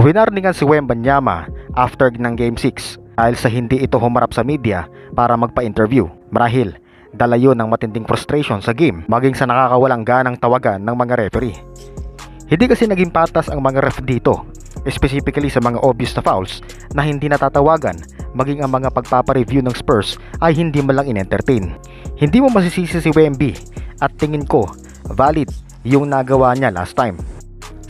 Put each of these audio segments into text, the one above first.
Winarningan si Wembanyama after ng Game 6 dahil sa hindi ito humarap sa media para magpa-interview. Marahil dala yun ng matinding frustration sa game maging sa nakakawalang ganang tawagan ng mga referee. Hindi kasi naging patas ang mga ref dito, specifically sa mga obvious na fouls na hindi natatawagan, maging ang mga pagpapareview ng Spurs ay hindi malang in-entertain. Hindi mo masisisi si Wemby at tingin ko valid yung nagawa niya last time.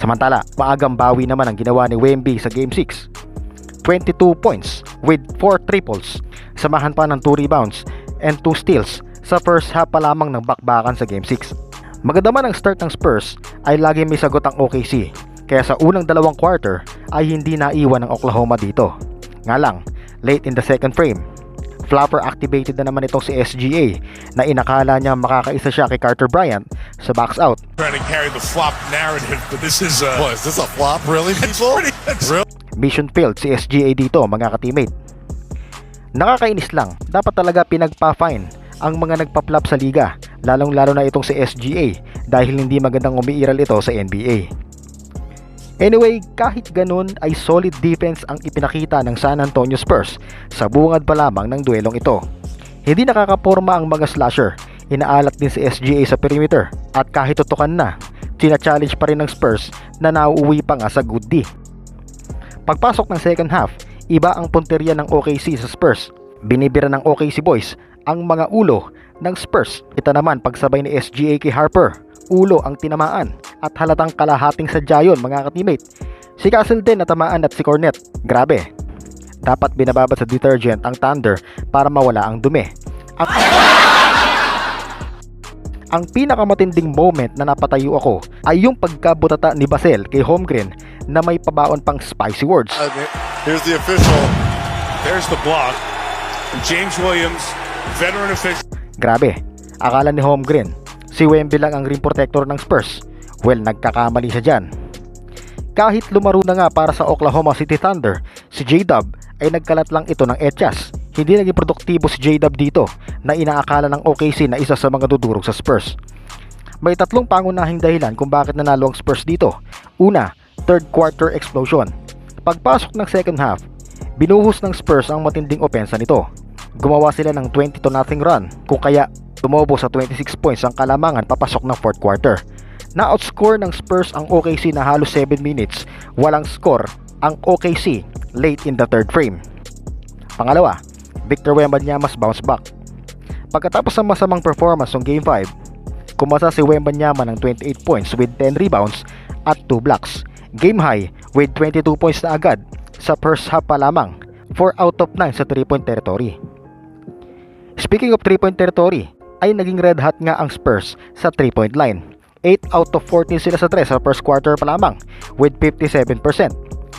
Samantala, maagang bawi naman ang ginawa ni Wemby sa Game 6. 22 points with 4 triples, samahan pa ng 2 rebounds and 2 steals sa first half pa lamang ng bakbakan sa Game 6. Maganda man ang start ng Spurs ay lagi may sagot ang OKC, kaya sa unang dalawang quarter ay hindi naiwan ng Oklahoma dito. Nga lang, late in the second frame, flopper activated na naman itong si SGA na inakala niya makakaisa siya kay Carter Bryant sa box out. Trying to carry the flop narrative, but this is What, is this a flop really, people? Real? Mission failed si SGA dito, mga ka-teammate. Nakakainis lang, dapat talaga pinagpa-fine ang mga nagpa-flop sa liga, lalong-lalo na itong si SGA dahil hindi magandang umiiral ito sa NBA. Anyway, kahit ganun ay solid defense ang ipinakita ng San Antonio Spurs sa bungad pa lamang ng duelong ito. Hindi nakakaporma ang mga slasher, inaalat din si SGA sa perimeter at kahit tutukan na, tina-challenge pa rin ng Spurs na nauuwi pa nga sa good D. Pagpasok ng second half, iba ang punteriya ng OKC sa Spurs. Binibira ng OKC boys ang mga ulo ng Spurs. Ito naman pagsabay ni SGA kay Harper, ulo ang tinamaan at halatang kalahating sadya yun, mga ka-teammate. Si Castle din natamaan at si Cornet. Grabe. Dapat binababad sa detergent ang Thunder para mawala ang dumi. Ang pinakamatinding moment na napatayo ako ay yung pagkabutata ni Basel kay Holmgren na may pabaon pang spicy words. Here's the official. there's the block. James Williams, veteran official. Grabe, akala ni Holmgren si Wemby lang ang rim protector ng Spurs. Well, nagkakamali siya dyan. Kahit lumaro na nga para sa Oklahoma City Thunder, si J-Dub ay nagkalat lang ito ng etyas. Hindi naging produktibo si J-Dub dito na inaakala ng OKC na isa sa mga dudurog sa Spurs. May tatlong pangunahing dahilan kung bakit nanalo ang Spurs dito. Una, third quarter explosion. Pagpasok ng second half, binuhos ng Spurs ang matinding opensa nito. Gumawa sila ng 20-0 run, kung kaya tumobo sa 26 points ang kalamangan papasok ng fourth quarter. Na-outscore ng Spurs ang OKC na halos 7 minutes, walang score ang OKC late in the third frame. Pangalawa, Victor Wembanyama's bounce back. Pagkatapos ng masamang performance ng Game 5, kumasa si Wembanyama ng 28 points with 10 rebounds at 2 blocks. Game high with 22 points na agad sa first half pa lamang, 4 out of 9 sa 3-point territory. Speaking of 3-point territory, ay naging red hot nga ang Spurs sa 3-point line. 8 out of 14 sila sa 3 sa first quarter pa lamang with 57%.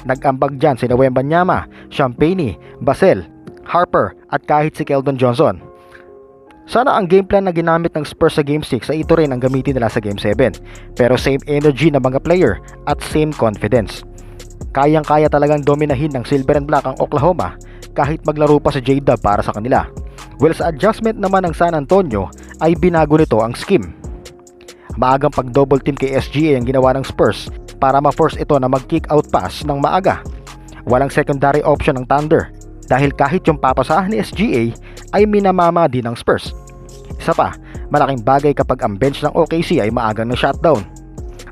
Nag-ambag dyan si Wembanyama, Champagnie, Basel, Harper at kahit si Keldon Johnson. Sana ang game plan na ginamit ng Spurs sa Game 6 ay ito rin ang gamitin nila sa Game 7. Pero same energy ng mga player at same confidence. Kayang-kaya talagang dominahin ng Silver and Black ang Oklahoma kahit maglaro pa si J-Dub para sa kanila. Well, sa adjustment naman ng San Antonio ay binago nito ang scheme. Maagang pag-double team kay SGA ang ginawa ng Spurs para ma-force ito na mag-kick out pass ng maaga. Walang secondary option ng Thunder dahil kahit yung papasahan ni SGA ay minamama din ng Spurs. Isa pa, malaking bagay kapag ang bench ng OKC ay maagang na shutdown.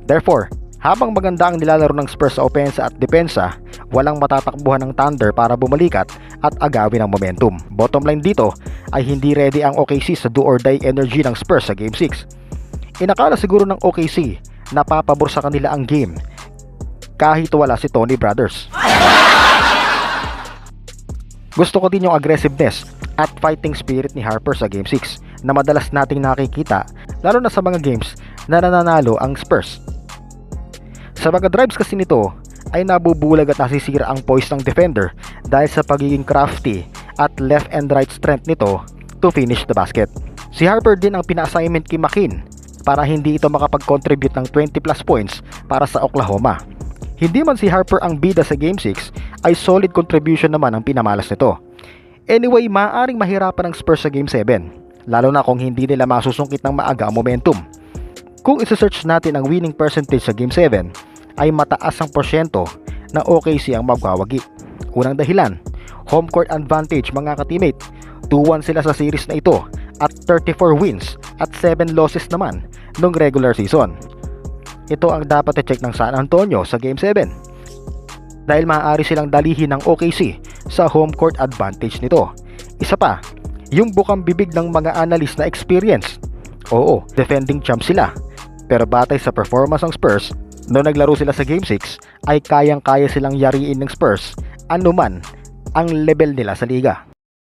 Therefore, habang maganda ang nilalaro ng Spurs sa opensa at depensa, walang matatakbuhan ng Thunder para bumalikat at agawin ang momentum. Bottom line dito ay hindi ready ang OKC sa do or die energy ng Spurs sa Game 6. Inakala siguro ng OKC na papabor sa kanila ang game kahit wala si Tony Brothers. Gusto ko din yung aggressiveness at fighting spirit ni Harper sa Game 6 na madalas nating nakikita lalo na sa mga games na nananalo ang Spurs. Sa mga drives kasi nito ay nabubulag at nasisira ang poise ng defender dahil sa pagiging crafty at left and right strength nito to finish the basket. Si Harper din ang pina-assignment kay McKinn para hindi ito makapag-contribute ng 20 plus points para sa Oklahoma. Hindi man si Harper ang bida sa Game 6 ay solid contribution naman ang pinamalas nito. Anyway, maaaring mahirapan ang Spurs sa Game 7 lalo na kung hindi nila masusungkit ng maaga ang momentum. Kung isa-search natin ang winning percentage sa Game 7 ay mataas ang porsyento na OKC ang magwawagi. Unang dahilan, home court advantage mga ka-teammate. 2-1 sila sa series na ito at 34 wins at 7 losses naman nung regular season. Ito ang dapat i-check ng San Antonio sa Game 7 dahil maaari silang dalihin ng OKC sa home court advantage nito. Isa pa, yung bukang bibig ng mga analyst na experience. Oo, defending champ sila. Pero batay sa performance ng Spurs, noong naglaro sila sa Game 6, ay kayang-kaya silang yariin ng Spurs anuman ang level nila sa liga.